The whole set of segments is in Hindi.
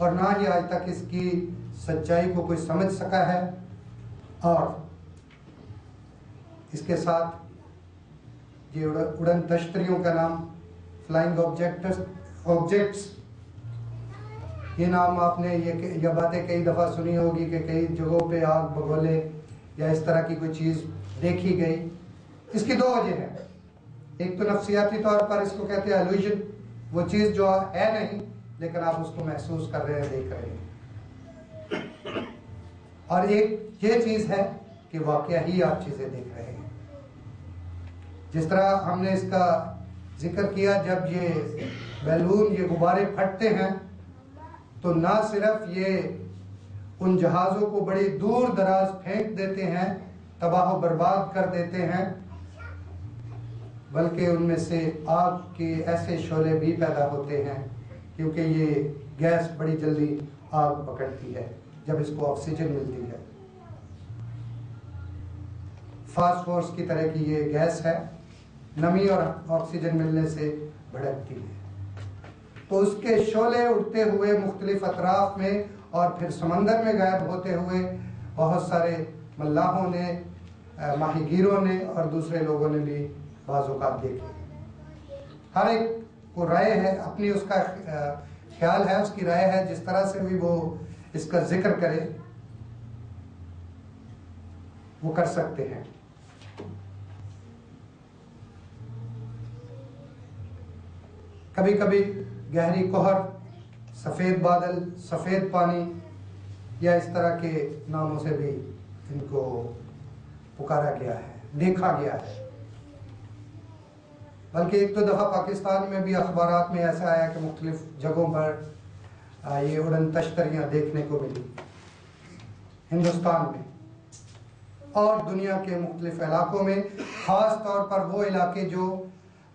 और ना ही आज तक इसकी सच्चाई को कोई समझ सका है। और इसके साथ ये उड़न तश्तरियों का नाम, फ्लाइंग ऑब्जेक्ट्स, ये नाम आपने ये बातें कई दफ़ा सुनी होगी कि कई जगहों पे आग बगोले या इस तरह की कोई चीज़ देखी गई। इसकी दो वजह है। एक तो नफ्सियाती तौर पर इसको कहते हैं इल्यूजन, वो चीज़ जो है नहीं लेकिन आप उसको महसूस कर रहे हैं, देख रहे हैं। और एक ये चीज़ है कि वाकया ही आप चीज़ें देख रहे हैं। जिस तरह हमने इसका जिक्र किया, जब ये बैलून, ये गुब्बारे फटते हैं तो ना सिर्फ ये उन जहाज़ों को बड़ी दूर दराज फेंक देते हैं, तबाह बर्बाद कर देते हैं, बल्कि उनमें से आग के ऐसे शोले भी पैदा होते हैं, क्योंकि ये गैस बड़ी जल्दी आग पकड़ती है जब इसको ऑक्सीजन मिलती है। फास्फोरस की तरह की ये गैस है, नमी और ऑक्सीजन मिलने से भड़कती है। तो उसके शोले उड़ते हुए मुख्तलिफ अतराफ में और फिर समंदर में गायब होते हुए बहुत सारे मल्लाहों ने, माहीगीरों ने और दूसरे लोगों ने भी बाज़-औक़ात देखे। हर एक को राय है, अपनी उसका ख्याल है, उसकी राय है, जिस तरह से भी वो इसका जिक्र करे वो कर सकते हैं। कभी कभी गहरी कोहर, सफ़ेद बादल, सफ़ेद पानी या इस तरह के नामों से भी इनको पुकारा गया है, देखा गया है। बल्कि एक दो दफ़ा पाकिस्तान में भी अखबारात में ऐसा आया कि मुख्तलिफ जगहों पर ये उड़न तश्तरियाँ देखने को मिली हिंदुस्तान में और दुनिया के मुख्तलिफ इलाकों में, ख़ास तौर पर वो इलाके जो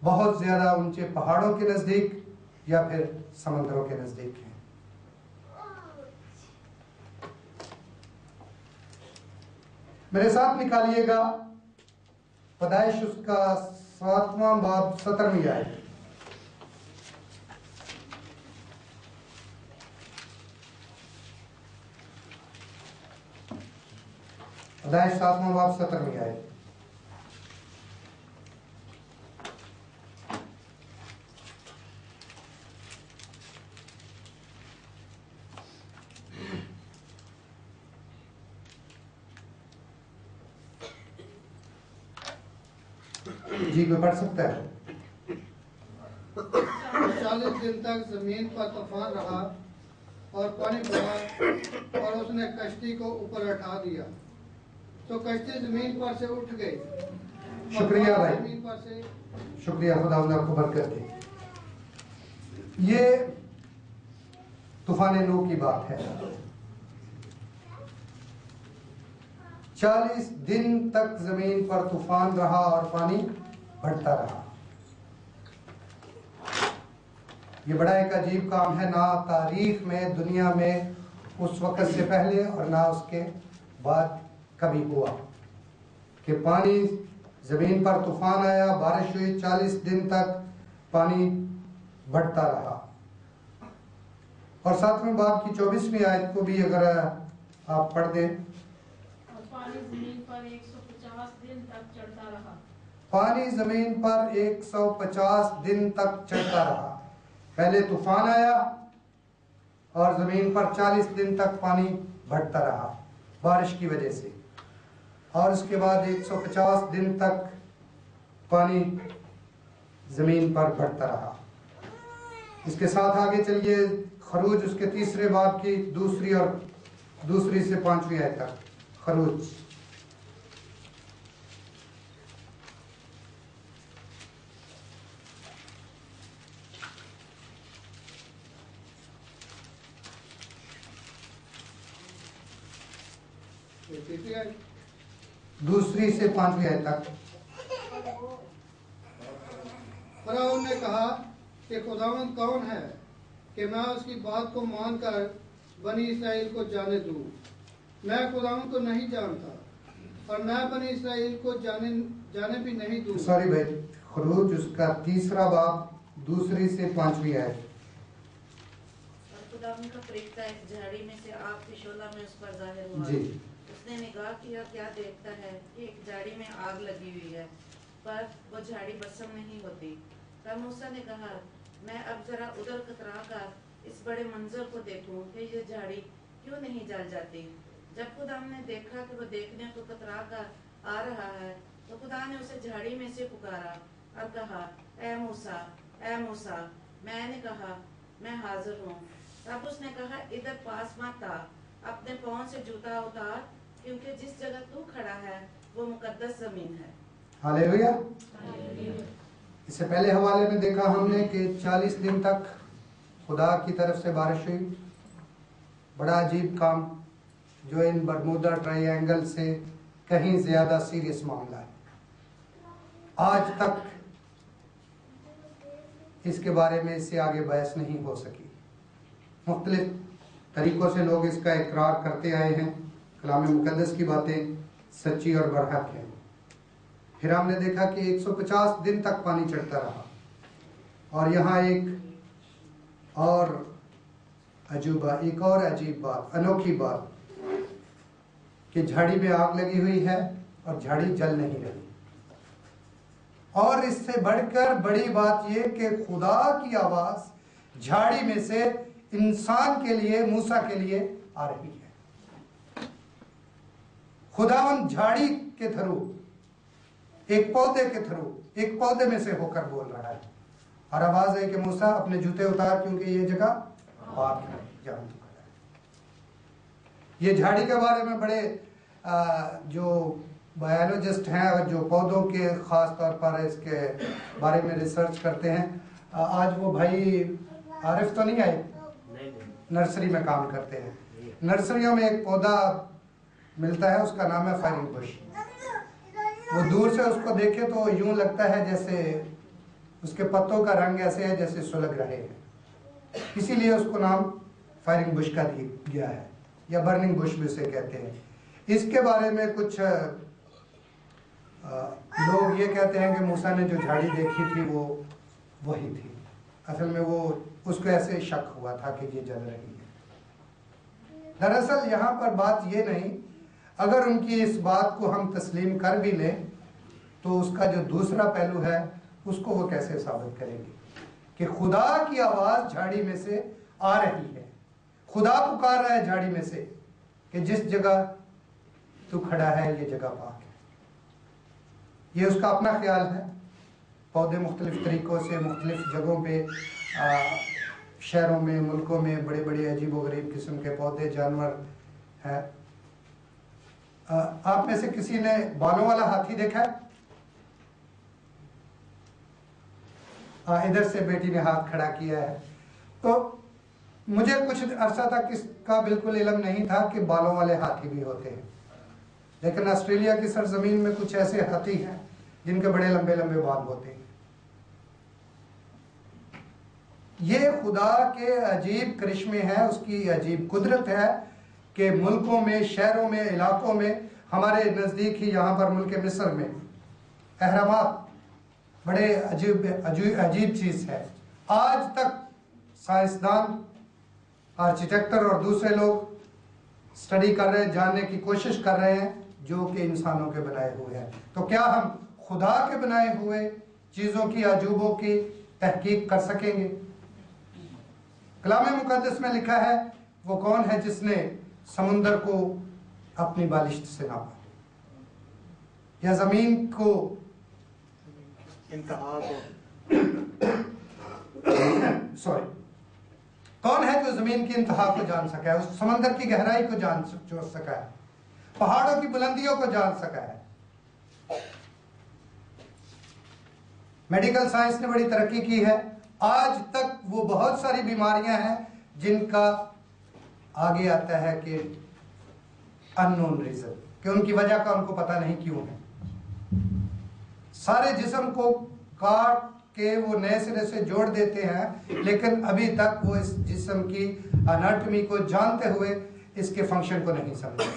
बहुत ज़्यादा ऊंचे पहाड़ों के नज़दीक या फिर समंदरों के नज़दीक हैं। मेरे साथ निकालिएगा पैदाइश उसका 7वां बाब 17वीं आयत। पैदाइश 7वां बाब 17वीं आयत। जी कोई पढ़ सकता है? 40 दिन तक जमीन पर तूफान रहा और पानी बढ़ा और उसने कश्ती को ऊपर उठा दिया, तो कश्ती जमीन पर से उठ गई। शुक्रिया भाई, जमीन पर से शुक्रिया, खुदा आपको बरकत दे। ये तूफान नूह की बात है। 40 दिन तक जमीन पर तूफान रहा और पानी बढ़ता रहा। ये बड़ा एक अजीब काम है, ना तारीख में, दुनिया में उस वक़्त से पहले और ना उसके बाद कभी हुआ कि पानी जमीन पर तूफान आया, बारिश हुई, 40 दिन तक पानी बढ़ता रहा। और 7वें बाब की 24वीं आयत को भी अगर आप पढ़ दें। पानी जमीन पर 150 दिन तक चढ़ता रहा। पानी जमीन पर 150 दिन तक चढ़ता रहा। पहले तूफान आया और जमीन पर 40 दिन तक पानी बढ़ता रहा बारिश की वजह से, और उसके बाद 150 दिन तक पानी जमीन पर बढ़ता रहा। इसके साथ आगे चलिए, खरूज उसके 3रे बाब की 2 से 5वीं आयत तक। खरूज दूसरी से 5वीं आयत तक। फरौन ने कहा कि खुदावंद कौन है कि मैं उसकी बात को मानकर बनी इसराइल को जाने दूं। मैं खुदावंद को नहीं जानता और मैं बनी इसराइल को जाने भी नहीं दूं। सॉरी भाई, खरूज उसका 3रा बाब 2 से 5वीं आयत। खुदावंद का फरिश्ता एक झाड़ी में से आग की शोला में उस पर जाहिर हुआ। जी। उसने निगाह किया, क्या देखता है कि एक झाड़ी में आग लगी हुई है, पर वो झाड़ी भस्म नहीं होती। तब मूसा ने कहा, मैं अब जरा उधर कतरा कर इस बड़े मंजर को देखूं कि ये झाड़ी क्यों नहीं जल जाती। जब खुदा ने देखा कि वो देखने को कतरा कर आ रहा है, तो खुदा ने उसे झाड़ी में से पुकारा और कहा, ए मूसा, ए मूसा। मैंने कहा, मैं हाजिर हूँ। तब उसने कहा, इधर पास मत आ, अपने पाँव से जूता उतार, क्योंकि जिस जगह तू खड़ा है वो मुकद्दस जमीन है। हालेलुया। इससे पहले हवाले में देखा हमने कि 40 दिन तक खुदा की तरफ से बारिश हुई। बड़ा अजीब काम, जो इन बरमूदा ट्रायंगल से कहीं ज्यादा सीरियस मामला है। आज तक इसके बारे में इससे आगे बहस नहीं हो सकी। मुख्तलिफ तरीकों से लोग इसका इकरार करते आए हैं। कलाम मुकद्दस की बातें सच्ची और बरहक हैं। फिर हमने देखा कि 150 दिन तक पानी चढ़ता रहा। और यहाँ एक और अजूबा, एक और अजीब बात, अनोखी बात, कि झाड़ी में आग लगी हुई है और झाड़ी जल नहीं रही। और इससे बढ़कर बड़ी बात यह कि खुदा की आवाज झाड़ी में से इंसान के लिए, मूसा के लिए आ रही है। खुदावन झाड़ी के थ्रू, एक पौधे के थ्रू, एक पौधे में से होकर बोल रहा है। और आवाज है कि मूसा अपने जूते उतार, क्योंकि ये जगह पाक है, जहां तू खड़ा है। ये झाड़ी के बारे में बड़े जो बायोलॉजिस्ट हैं और जो पौधों के ख़ास तौर पर इसके बारे में रिसर्च करते हैं, आज वो भाई आरिफ तो नहीं आए, नर्सरी में काम करते हैं। नर्सरियों में एक पौधा मिलता है, उसका नाम है फायरिंग बुश। वो दूर से उसको देखे तो यूं लगता है जैसे उसके पत्तों का रंग ऐसे है जैसे सुलग रहे हैं, इसीलिए उसको नाम फायरिंग बुश का दिया गया है, या बर्निंग बुश भी उसे कहते हैं। इसके बारे में कुछ लोग ये कहते हैं कि मूसा ने जो झाड़ी देखी थी वो वही थी। असल में वो उसको ऐसे शक हुआ था कि ये जल रही है। दरअसल यहाँ पर बात ये नहीं, अगर उनकी इस बात को हम तस्लीम कर भी लें तो उसका जो दूसरा पहलू है उसको वो कैसे साबित करेंगे कि खुदा की आवाज झाड़ी में से आ रही है। खुदा पुकार रहा है झाड़ी में से कि जिस जगह तू खड़ा है ये जगह पाक है। ये उसका अपना ख्याल है। पौधे मुख्तलिफ तरीकों से मुख्तलिफ जगहों पे, शहरों में, मुल्कों में बड़े बड़े अजीब व गरीब किस्म के पौधे, जानवर हैं। आप में से किसी ने बालों वाला हाथी देखा है? इधर से बेटी ने हाथ खड़ा किया है। तो मुझे कुछ अरसा तक इसका बिल्कुल इल्म नहीं था कि बालों वाले हाथी भी होते हैं, लेकिन ऑस्ट्रेलिया की सरजमीन में कुछ ऐसे हाथी हैं जिनके बड़े लंबे लंबे बाल होते हैं। ये खुदा के अजीब करिश्मे हैं, उसकी अजीब कुदरत है कि मुल्कों में, शहरों में, इलाकों में, हमारे नज़दीक ही यहाँ पर मुल्क मिस्र में अहरामात बड़े अजीब चीज़ है। आज तक साइंसदान, आर्किटेक्टर और दूसरे लोग स्टडी कर रहे हैं, जानने की कोशिश कर रहे हैं, जो कि इंसानों के बनाए हुए हैं। तो क्या हम खुदा के बनाए हुए चीज़ों की, अजूबों की तहकीक कर सकेंगे? कलाम मुकद्दस में लिखा है, वो कौन है जिसने समुंदर को अपनी बालिश से नापा, या जमीन को इंतहा को, सॉरी, कौन है जो जमीन की इंतहा को जान सका है, उस समंदर की गहराई को जान सका है, पहाड़ों की बुलंदियों को जान सका है। मेडिकल साइंस ने बड़ी तरक्की की है। आज तक वो बहुत सारी बीमारियां हैं जिनका आगे आता है कि अननोन रीजन, कि उनकी वजह का उनको पता नहीं क्यों है। सारे जिस्म को काट के वो नए सिरे से जोड़ देते हैं, लेकिन अभी तक वो इस जिस्म की एनाटॉमी को जानते हुए इसके फंक्शन को नहीं समझे।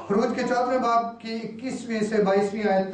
खुरूज के 4वें बाब की 21वीं से 22वीं आयत